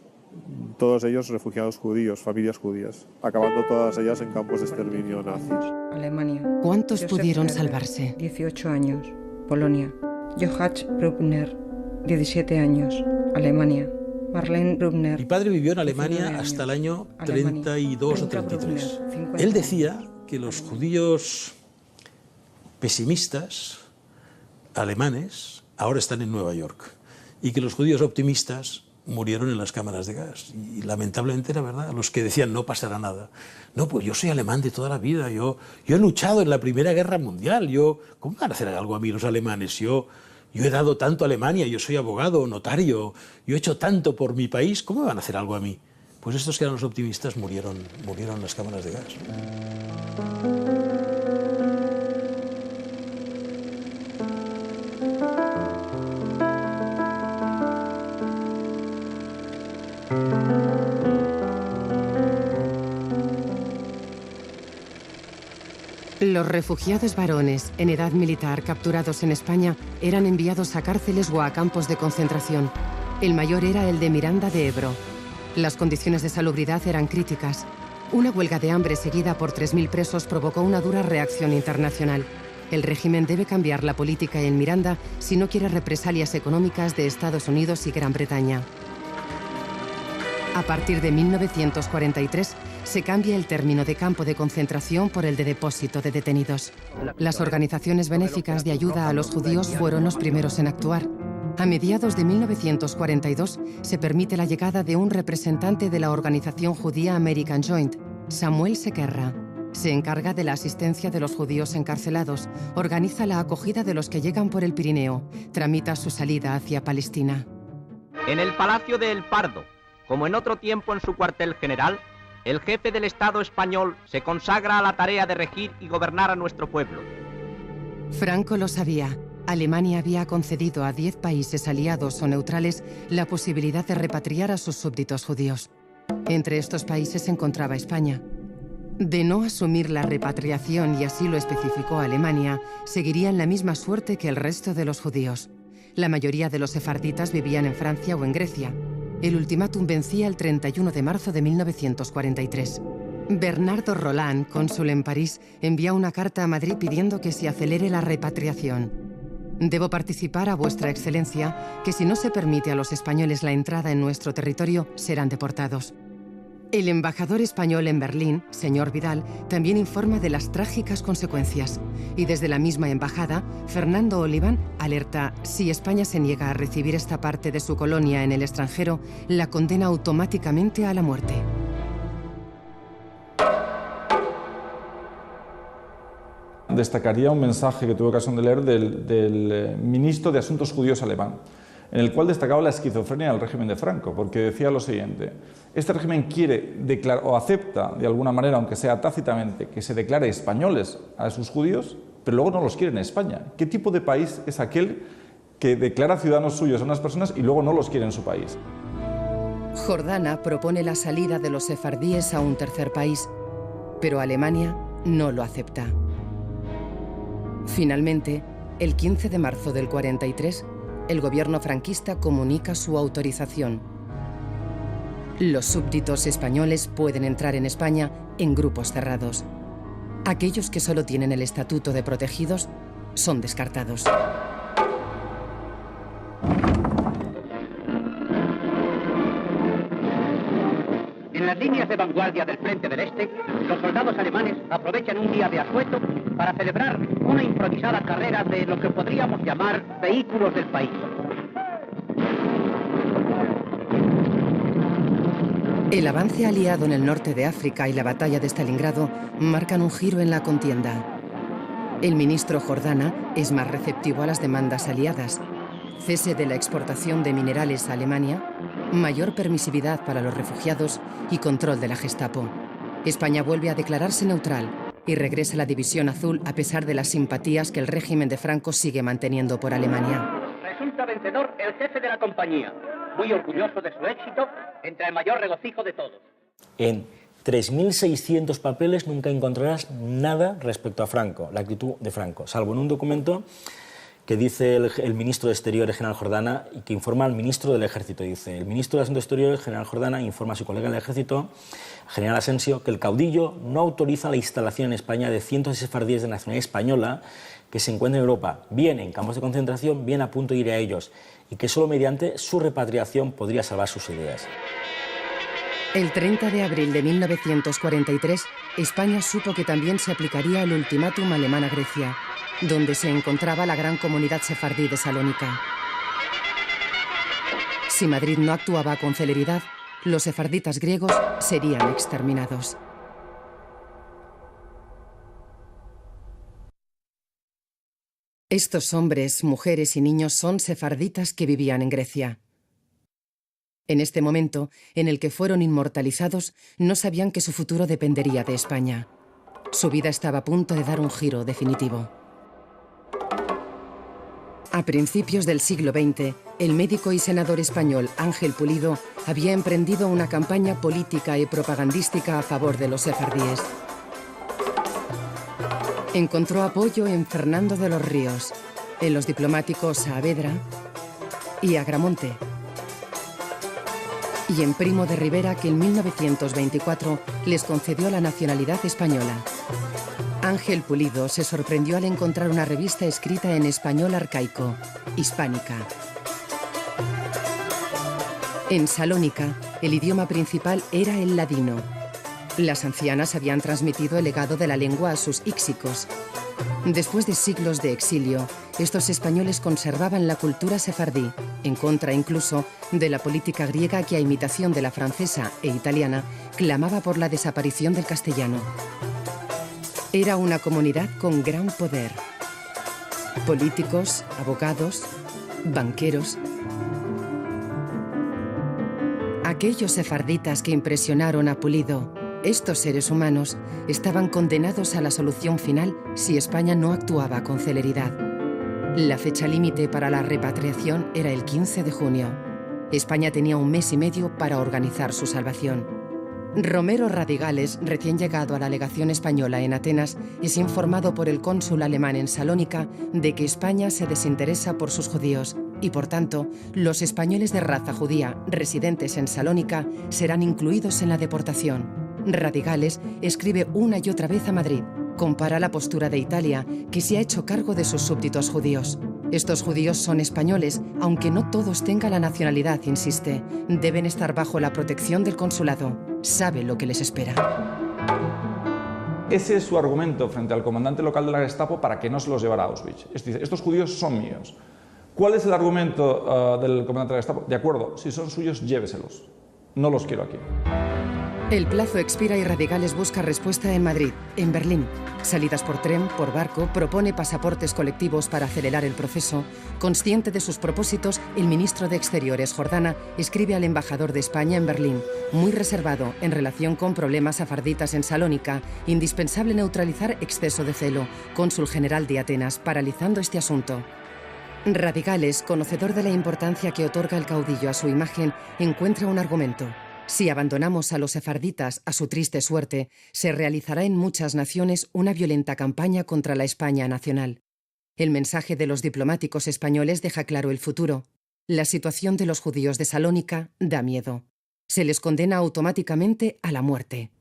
Speaker 5: Todos ellos refugiados judíos, familias judías, acabando todas ellas en campos de exterminio nazis.
Speaker 4: Alemania.
Speaker 1: ¿Cuántos
Speaker 4: Josef
Speaker 1: pudieron
Speaker 4: Herder,
Speaker 1: salvarse?
Speaker 4: 18 años. Polonia. Johann Brückner, 17 años. Alemania. Marlene Brückner.
Speaker 13: Mi padre vivió en Alemania
Speaker 4: 19
Speaker 13: hasta el
Speaker 4: años.
Speaker 13: año 32 o 33. Él decía que los judíos pesimistas alemanes ahora están en Nueva York y que los judíos optimistas murieron en las cámaras de gas. Y lamentablemente era verdad. Los que decían no pasará nada. No, pues yo soy alemán de toda la vida. Yo he luchado en la Primera Guerra Mundial. ¿Cómo van a hacer algo a mí los alemanes? Yo he dado tanto a Alemania. Yo soy abogado, notario. Yo he hecho tanto por mi país. ¿Cómo me van a hacer algo a mí? Pues estos que eran los optimistas murieron en las cámaras de gas.
Speaker 1: Los refugiados varones en edad militar capturados en España eran enviados a cárceles o a campos de concentración. El mayor era el de Miranda de Ebro. Las condiciones de salubridad eran críticas. Una huelga de hambre seguida por 3.000 presos provocó una dura reacción internacional. El régimen debe cambiar la política en Miranda si no quiere represalias económicas de Estados Unidos y Gran Bretaña. A partir de 1943, se cambia el término de campo de concentración por el de depósito de detenidos. Las organizaciones benéficas de ayuda a los judíos fueron los primeros en actuar. A mediados de 1942 se permite la llegada de un representante de la organización judía American Joint, Samuel Sequerra. Se encarga de la asistencia de los judíos encarcelados, organiza la acogida de los que llegan por el Pirineo, tramita su salida hacia Palestina.
Speaker 16: En el Palacio de El Pardo, como en otro tiempo en su cuartel general, el jefe del Estado español se consagra a la tarea de regir y gobernar a nuestro pueblo.
Speaker 1: Franco lo sabía. Alemania había concedido a 10 países aliados o neutrales la posibilidad de repatriar a sus súbditos judíos. Entre estos países se encontraba España. De no asumir la repatriación, y así lo especificó Alemania, seguirían la misma suerte que el resto de los judíos. La mayoría de los sefarditas vivían en Francia o en Grecia. El ultimátum vencía el 31 de marzo de 1943. Bernardo Roland, cónsul en París, envía una carta a Madrid pidiendo que se acelere la repatriación. Debo participar a vuestra excelencia que si no se permite a los españoles la entrada en nuestro territorio, serán deportados. El embajador español en Berlín, señor Vidal, también informa de las trágicas consecuencias. Y desde la misma embajada, Fernando Oliván alerta: si España se niega a recibir esta parte de su colonia en el extranjero, la condena automáticamente a la muerte.
Speaker 10: Destacaría un mensaje que tuve ocasión de leer del ministro de Asuntos Judíos alemán, en el cual destacaba la esquizofrenia del régimen de Franco, porque decía lo siguiente: este régimen quiere declarar, o acepta de alguna manera, aunque sea tácitamente, que se declare españoles a sus judíos, pero luego no los quiere en España. ¿Qué tipo de país es aquel que declara ciudadanos suyos a unas personas y luego no los quiere en su país?
Speaker 1: Jordana propone la salida de los sefardíes a un tercer país, pero Alemania no lo acepta. Finalmente, el 15 de marzo del 43, el gobierno franquista comunica su autorización. Los súbditos españoles pueden entrar en España en grupos cerrados. Aquellos que solo tienen el estatuto de protegidos son descartados.
Speaker 12: En las líneas de vanguardia del Frente del Este, los soldados alemanes aprovechan un día de asueto para celebrar una improvisada carrera de lo que podríamos llamar vehículos del país.
Speaker 1: El avance aliado en el norte de África y la batalla de Stalingrado marcan un giro en la contienda. El ministro Jordana es más receptivo a las demandas aliadas: cese de la exportación de minerales a Alemania, mayor permisividad para los refugiados y control de la Gestapo. España vuelve a declararse neutral y regresa la División Azul a pesar de las simpatías que el régimen de Franco sigue manteniendo por Alemania.
Speaker 12: Resulta
Speaker 17: salga vencedor el jefe de la compañía. Muy orgulloso de su éxito, entre el mayor regocijo de todos.
Speaker 6: En 3.600 papeles nunca encontrarás nada respecto a Franco, la actitud de Franco, salvo en un documento que dice el ministro de Exteriores, general Jordana, y que informa al ministro del Ejército. Dice, el ministro de Asuntos Exteriores, general Jordana, informa a su colega del Ejército, general Asensio, que el caudillo no autoriza la instalación en España de cientos de sefardíes de nacionalidad española que se encuentran en Europa, bien en campos de concentración, bien a punto de ir a ellos, y que solo mediante su repatriación podría salvar sus ideas.
Speaker 1: El 30 de abril de 1943, España supo que también se aplicaría el ultimátum alemán a Grecia, donde se encontraba la gran comunidad sefardí de Salónica. Si Madrid no actuaba con celeridad, los sefarditas griegos serían exterminados. Estos hombres, mujeres y niños son sefarditas que vivían en Grecia. En este momento, en el que fueron inmortalizados, no sabían que su futuro dependería de España. Su vida estaba a punto de dar un giro definitivo. A principios del siglo XX, el médico y senador español Ángel Pulido había emprendido una campaña política y propagandística a favor de los sefardíes. Encontró apoyo en Fernando de los Ríos, en los diplomáticos Saavedra y Agramonte, y en Primo de Rivera, que en 1924 les concedió la nacionalidad española. Ángel Pulido se sorprendió al encontrar una revista escrita en español arcaico, Hispánica. En Salónica, el idioma principal era el ladino. Las ancianas habían transmitido el legado de la lengua a sus íxicos. Después de siglos de exilio, estos españoles conservaban la cultura sefardí, en contra incluso de la política griega que, a imitación de la francesa e italiana, clamaba por la desaparición del castellano. Era una comunidad con gran poder. Políticos, abogados, banqueros. Aquellos sefarditas que impresionaron a Pulido, estos seres humanos, estaban condenados a la solución final si España no actuaba con celeridad. La fecha límite para la repatriación era el 15 de junio. España tenía un mes y medio para organizar su salvación. Romero Radigales, recién llegado a la legación española en Atenas, es informado por el cónsul alemán en Salónica de que España se desinteresa por sus judíos y, por tanto, los españoles de raza judía residentes en Salónica serán incluidos en la deportación. Radigales escribe una y otra vez a Madrid. Compara la postura de Italia, que se ha hecho cargo de sus súbditos judíos. Estos judíos son españoles, aunque no todos tengan la nacionalidad, insiste. Deben estar bajo la protección del consulado. Sabe lo que les espera.
Speaker 10: Ese es su argumento frente al comandante local de la Gestapo para que no se los llevara a Auschwitz. Es decir, estos judíos son míos. ¿Cuál es el argumento del comandante de la Gestapo? De acuerdo, si son suyos, lléveselos. No los quiero aquí.
Speaker 1: El plazo expira y Radigales busca respuesta en Madrid, en Berlín. Salidas por tren, por barco, propone pasaportes colectivos para acelerar el proceso. Consciente de sus propósitos, el ministro de Exteriores, Jordana, escribe al embajador de España en Berlín, muy reservado en relación con problemas sefarditas en Salónica, indispensable neutralizar exceso de celo, cónsul general de Atenas, paralizando este asunto. Radigales, conocedor de la importancia que otorga el caudillo a su imagen, encuentra un argumento. Si abandonamos a los sefarditas a su triste suerte, se realizará en muchas naciones una violenta campaña contra la España nacional. El mensaje de los diplomáticos españoles deja claro el futuro. La situación de los judíos de Salónica da miedo. Se les condena automáticamente a la muerte.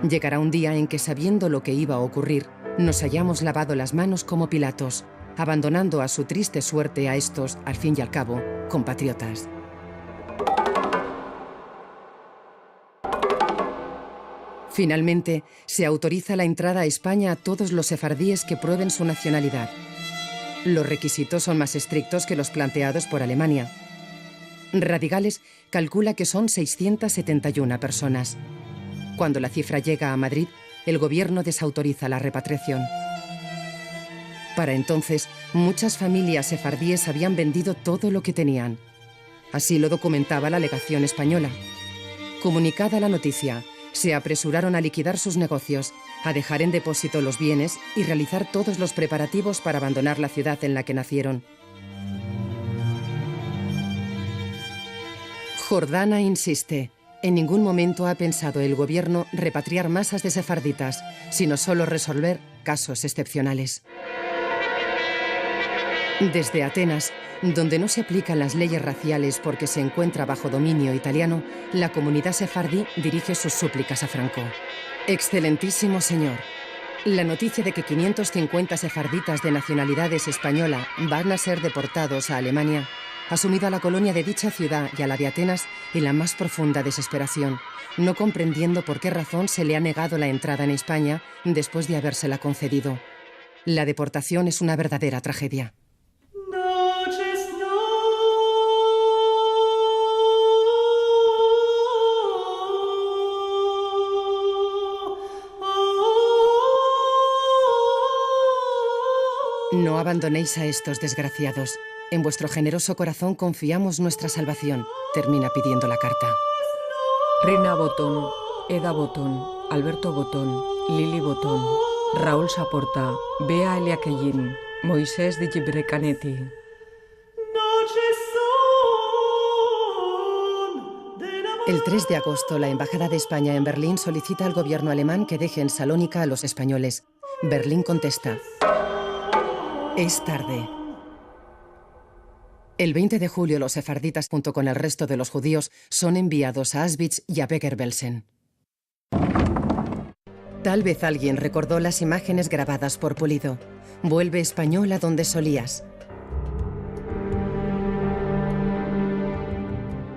Speaker 1: Llegará un día en que, sabiendo lo que iba a ocurrir, nos hayamos lavado las manos como Pilatos, abandonando a su triste suerte a estos, al fin y al cabo, compatriotas. Finalmente, se autoriza la entrada a España a todos los sefardíes que prueben su nacionalidad. Los requisitos son más estrictos que los planteados por Alemania. Radigales calcula que son 671 personas. Cuando la cifra llega a Madrid, el gobierno desautoriza la repatriación. Para entonces, muchas familias sefardíes habían vendido todo lo que tenían. Así lo documentaba la legación española. Comunicada la noticia, se apresuraron a liquidar sus negocios, a dejar en depósito los bienes y realizar todos los preparativos para abandonar la ciudad en la que nacieron. Jordana insiste. En ningún momento ha pensado el gobierno repatriar masas de sefarditas, sino solo resolver casos excepcionales. Desde Atenas, donde no se aplican las leyes raciales porque se encuentra bajo dominio italiano, la comunidad sefardí dirige sus súplicas a Franco. Excelentísimo señor, la noticia de que 550 sefarditas de nacionalidades española van a ser deportados a Alemania ha sumido a la colonia de dicha ciudad y a la de Atenas en la más profunda desesperación, no comprendiendo por qué razón se le ha negado la entrada en España después de habérsela concedido. La deportación es una verdadera tragedia. No abandonéis a estos desgraciados. En vuestro generoso corazón confiamos nuestra salvación, termina pidiendo la carta.
Speaker 4: Rina Botón, Eda Botón, Alberto Botón, Lili Botón, Raúl Saporta, Bea Eliaquellín, Moisés de Gibrecanetti.
Speaker 1: El 3 de agosto, la Embajada de España en Berlín solicita al gobierno alemán que deje en Salónica a los españoles. Berlín contesta: es tarde. El 20 de julio, los sefarditas, junto con el resto de los judíos, son enviados a Auschwitz y a Bergen-Belsen. Tal vez alguien recordó las imágenes grabadas por Pulido. Vuelve español a donde solías.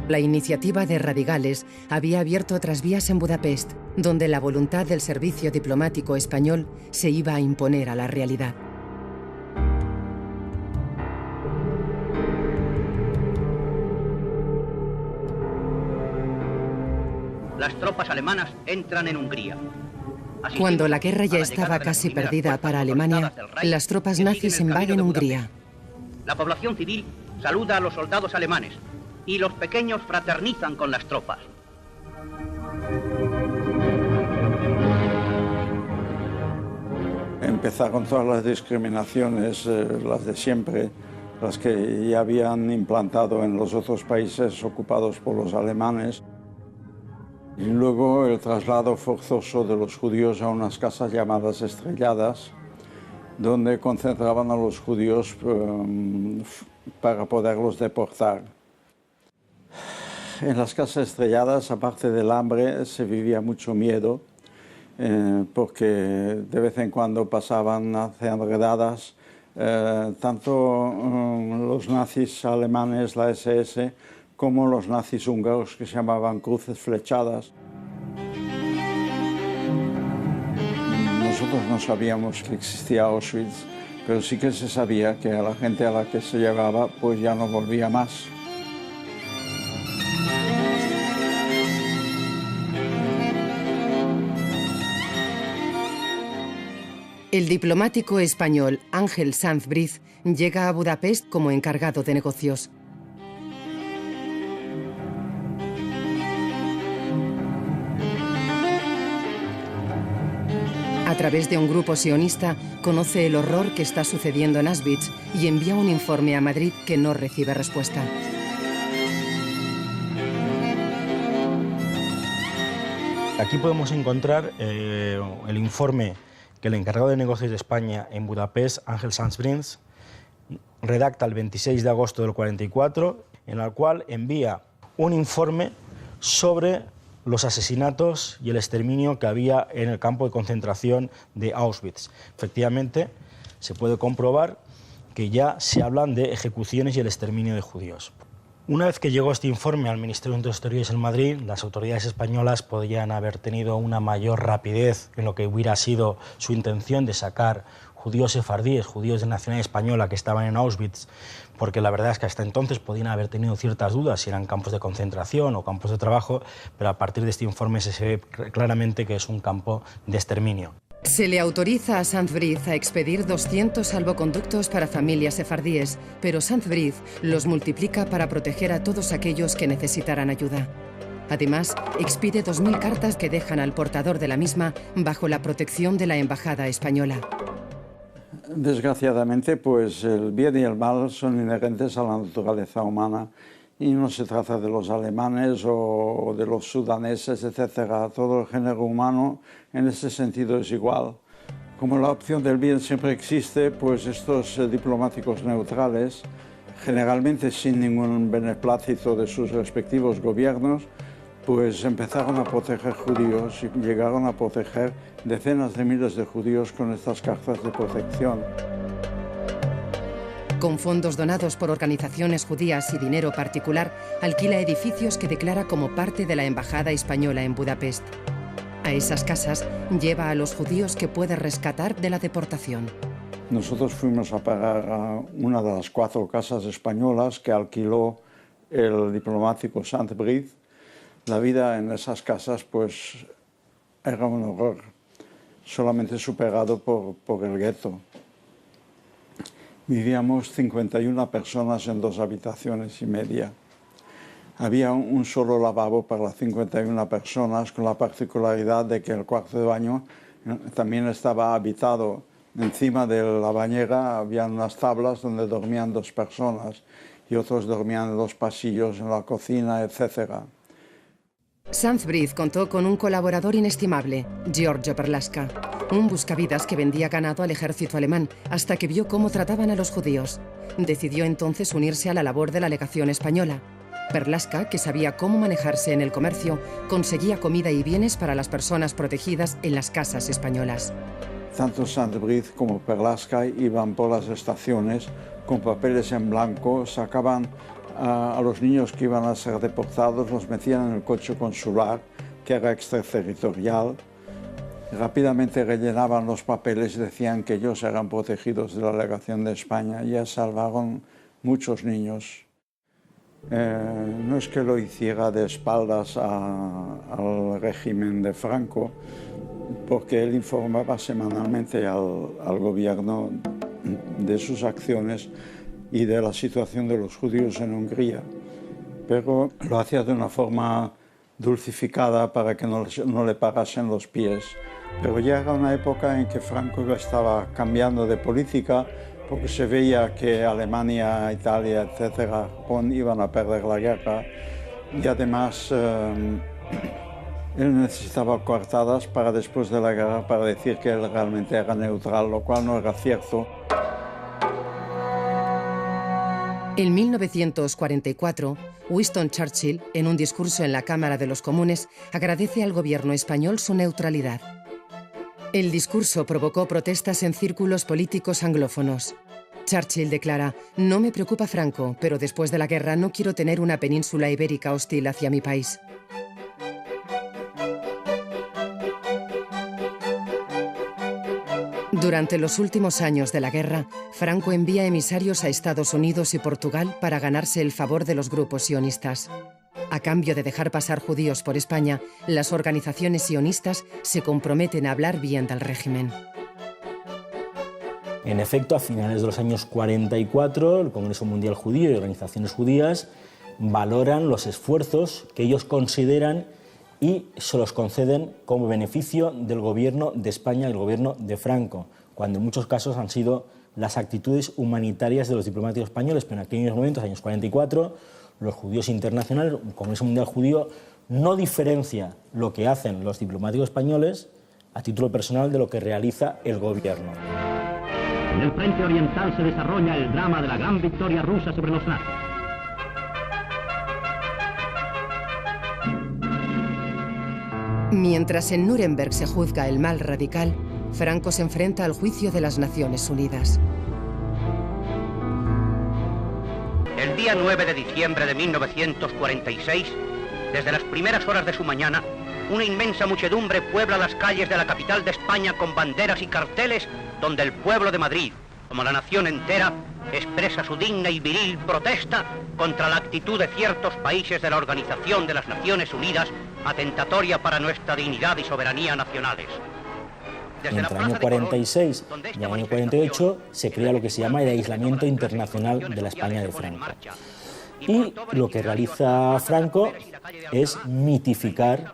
Speaker 1: La iniciativa de Radicales había abierto otras vías en Budapest, donde la voluntad del servicio diplomático español se iba a imponer a la realidad.
Speaker 17: Las tropas alemanas entran en Hungría.
Speaker 1: Cuando la guerra ya estaba casi perdida para Alemania, las tropas nazis invaden Hungría.
Speaker 17: La población civil saluda a los soldados alemanes y los pequeños fraternizan con las tropas.
Speaker 7: Empezaron todas las discriminaciones, las de siempre, las que ya habían implantado en los otros países ocupados por los alemanes. Y luego el traslado forzoso de los judíos a unas casas llamadas estrelladas, donde concentraban a los judíos para poderlos deportar. En las casas estrelladas, aparte del hambre, se vivía mucho miedo, porque de vez en cuando pasaban hacia redadas, tanto los nazis alemanes, la SS, como los nazis húngaros, que se llamaban cruces flechadas. Nosotros no sabíamos que existía Auschwitz, pero sí que se sabía que a la gente a la que se llevaba pues ya no volvía más.
Speaker 1: El diplomático español Ángel Sanz Briz llega a Budapest como encargado de negocios. A través de un grupo sionista, conoce el horror que está sucediendo en Auschwitz y envía un informe a Madrid que no recibe respuesta.
Speaker 6: Aquí podemos encontrar el informe que el encargado de negocios de España en Budapest, Ángel Sanz Briz, redacta el 26 de agosto del 44, en el cual envía un informe sobre los asesinatos y el exterminio que había en el campo de concentración de Auschwitz. Efectivamente, se puede comprobar que ya se hablan de ejecuciones y el exterminio de judíos. Una vez que llegó este informe al Ministerio de Exteriores en Madrid, las autoridades españolas podrían haber tenido una mayor rapidez en lo que hubiera sido su intención de sacar judíos sefardíes, judíos de nacionalidad española que estaban en Auschwitz, porque la verdad es que hasta entonces podían haber tenido ciertas dudas si eran campos de concentración o campos de trabajo, pero a partir de este informe se ve claramente que es un campo de exterminio.
Speaker 1: Se le autoriza a Sanz Briz a expedir 200 salvoconductos para familias sefardíes, pero Sanz Briz los multiplica para proteger a todos aquellos que necesitaran ayuda. Además, expide 2000 cartas que dejan al portador de la misma bajo la protección de la Embajada española.
Speaker 7: Desgraciadamente, pues el bien y el mal son inherentes a la naturaleza humana y no se trata de los alemanes o de los sudaneses, etc. Todo el género humano en ese sentido es igual. Como la opción del bien siempre existe, pues estos diplomáticos neutrales, generalmente sin ningún beneplácito de sus respectivos gobiernos, pues empezaron a proteger judíos y llegaron a proteger decenas de miles de judíos con estas cartas de protección.
Speaker 1: Con fondos donados por organizaciones judías y dinero particular, alquila edificios que declara como parte de la Embajada española en Budapest. A esas casas lleva a los judíos que puede rescatar de la deportación.
Speaker 7: Nosotros fuimos a pagar a una de las 4 casas españolas que alquiló el diplomático Sandbridge. La vida en esas casas pues era un horror, solamente superado por el gueto. Vivíamos 51 personas en 2 habitaciones y media. Había un solo lavabo para las 51 personas, con la particularidad de que el cuarto de baño también estaba habitado. Encima de la bañera había unas tablas donde dormían 2 personas y otros dormían en los pasillos, en la cocina, etc.
Speaker 1: Sandbridge contó con un colaborador inestimable, Giorgio Perlasca, un buscavidas que vendía ganado al ejército alemán hasta que vio cómo trataban a los judíos. Decidió entonces unirse a la labor de la legación española. Perlasca, que sabía cómo manejarse en el comercio, conseguía comida y bienes para las personas protegidas en las casas españolas.
Speaker 7: Tanto Sandbridge como Perlasca iban por las estaciones con papeles en blanco, sacaban a los niños que iban a ser deportados, los metían en el coche consular, que era extraterritorial. Rápidamente rellenaban los papeles y decían que ellos eran protegidos de la legación de España. Ya salvaron muchos niños. No es que lo hiciera de espaldas al régimen de Franco, porque él informaba semanalmente al gobierno de sus acciones y de la situación de los judíos en Hungría, pero lo hacía de una forma dulcificada para que no le parasen los pies. Pero ya era una época en que Franco estaba cambiando de política, porque se veía que Alemania, Italia, etcétera, Japón iban a perder la guerra, y además él necesitaba coartadas para después de la guerra para decir que él realmente era neutral, lo cual no era cierto.
Speaker 1: En 1944, Winston Churchill, en un discurso en la Cámara de los Comunes, agradece al gobierno español su neutralidad. El discurso provocó protestas en círculos políticos anglófonos. Churchill declara: «No me preocupa Franco, pero después de la guerra no quiero tener una península ibérica hostil hacia mi país». Durante los últimos años de la guerra, Franco envía emisarios a Estados Unidos y Portugal para ganarse el favor de los grupos sionistas. A cambio de dejar pasar judíos por España, las organizaciones sionistas se comprometen a hablar bien del régimen.
Speaker 6: En efecto, a finales de los años 44, el Congreso Mundial Judío y organizaciones judías valoran los esfuerzos que ellos consideran y se los conceden como beneficio del gobierno de España y el gobierno de Franco, cuando en muchos casos han sido las actitudes humanitarias de los diplomáticos españoles, pero en aquellos momentos, años 44, los judíos internacionales, el Congreso Mundial Judío, no diferencia lo que hacen los diplomáticos españoles a título personal de lo que realiza el gobierno.
Speaker 17: En el frente oriental se desarrolla el drama de la gran victoria rusa sobre los nazis.
Speaker 1: Mientras en Nuremberg se juzga el mal radical, Franco se enfrenta al juicio de las Naciones Unidas.
Speaker 17: El día 9 de diciembre de 1946, desde las primeras horas de su mañana, una inmensa muchedumbre puebla las calles de la capital de España con banderas y carteles donde el pueblo de Madrid, como la nación entera, expresa su digna y viril protesta contra la actitud de ciertos países de la Organización de las Naciones Unidas, atentatoria para nuestra dignidad y soberanía nacionales.
Speaker 6: Entre el año 46 y el año 48 se crea lo que se llama el aislamiento internacional de la España de Franco. Y lo que realiza Franco es mitificar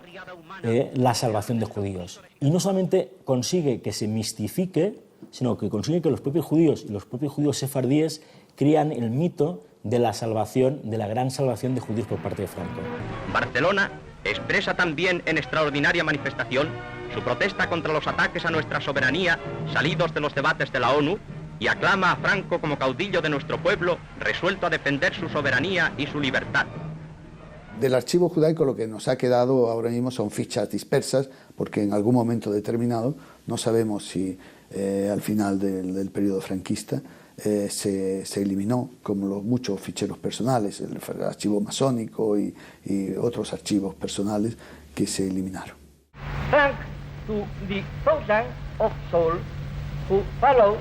Speaker 6: la salvación de judíos. Y no solamente consigue que se mistifique, sino que consigue que los propios judíos y los propios judíos sefardíes crean el mito de la salvación, de la gran salvación de judíos por parte de Franco.
Speaker 17: Barcelona expresa también en extraordinaria manifestación su protesta contra los ataques a nuestra soberanía salidos de los debates de la ONU y aclama a Franco como caudillo de nuestro pueblo, resuelto a defender su soberanía y su libertad.
Speaker 8: Del archivo judaico lo que nos ha quedado ahora mismo son fichas dispersas, porque en algún momento determinado, no sabemos si al final del periodo franquista, se eliminó, como los muchos ficheros personales, el archivo masónico y otros archivos personales que se eliminaron.
Speaker 12: Thanks to the thousands of souls who follow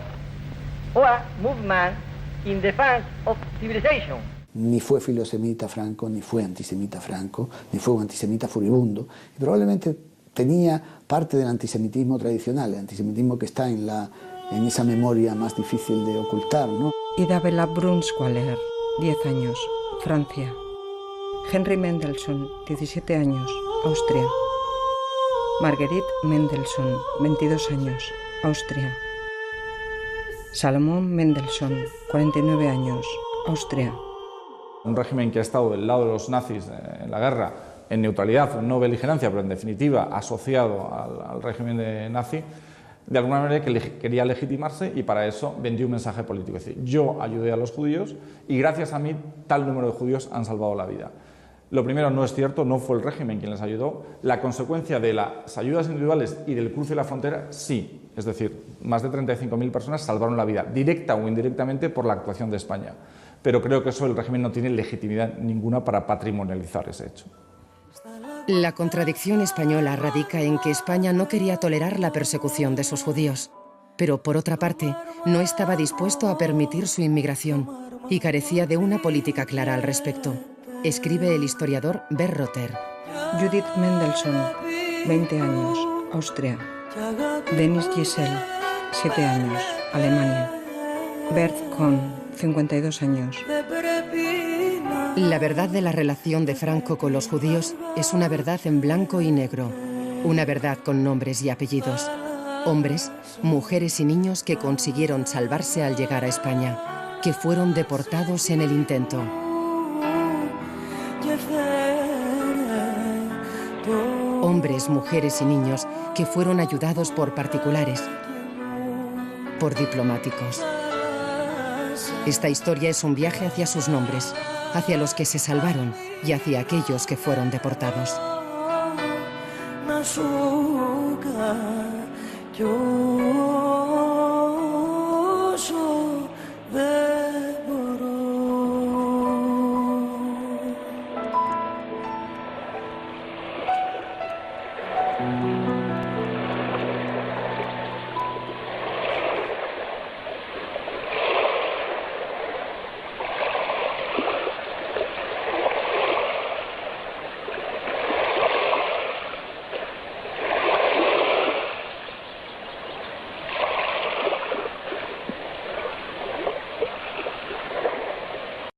Speaker 12: our movement in defense of civilization.
Speaker 8: Ni fue filosemita Franco, ni fue antisemita Franco, ni fue un antisemita furibundo, y probablemente tenía parte del antisemitismo tradicional, el antisemitismo que está en esa memoria más difícil de ocultar, ¿no?
Speaker 4: Ida Bella Brunswaller, 10 años, Francia. Henry Mendelssohn, 17 años, Austria. Marguerite Mendelssohn, 22 años, Austria. Salomón Mendelssohn, 49 años, Austria.
Speaker 10: Un régimen que ha estado del lado de los nazis en la guerra, en neutralidad, en no beligerancia, pero en definitiva asociado al régimen nazi, de alguna manera que quería legitimarse y para eso vendió un mensaje político. Es decir, yo ayudé a los judíos y gracias a mí tal número de judíos han salvado la vida. Lo primero no es cierto, no fue el régimen quien les ayudó. La consecuencia de las ayudas individuales y del cruce de la frontera, sí. Es decir, más de 35.000 personas salvaron la vida, directa o indirectamente por la actuación de España. Pero creo que eso el régimen no tiene legitimidad ninguna para patrimonializar ese hecho.
Speaker 1: La contradicción española radica en que España no quería tolerar la persecución de sus judíos, pero por otra parte no estaba dispuesto a permitir su inmigración y carecía de una política clara al respecto, escribe el historiador Berroter.
Speaker 4: Judith Mendelssohn, 20 años, Austria. Denis Gisel, 7 años, Alemania. Bert Kohn, 52 años.
Speaker 1: La verdad de la relación de Franco con los judíos es una verdad en blanco y negro, una verdad con nombres y apellidos. Hombres, mujeres y niños que consiguieron salvarse al llegar a España, que fueron deportados en el intento. Hombres, mujeres y niños que fueron ayudados por particulares, por diplomáticos. Esta historia es un viaje hacia sus nombres, hacia los que se salvaron y hacia aquellos que fueron deportados.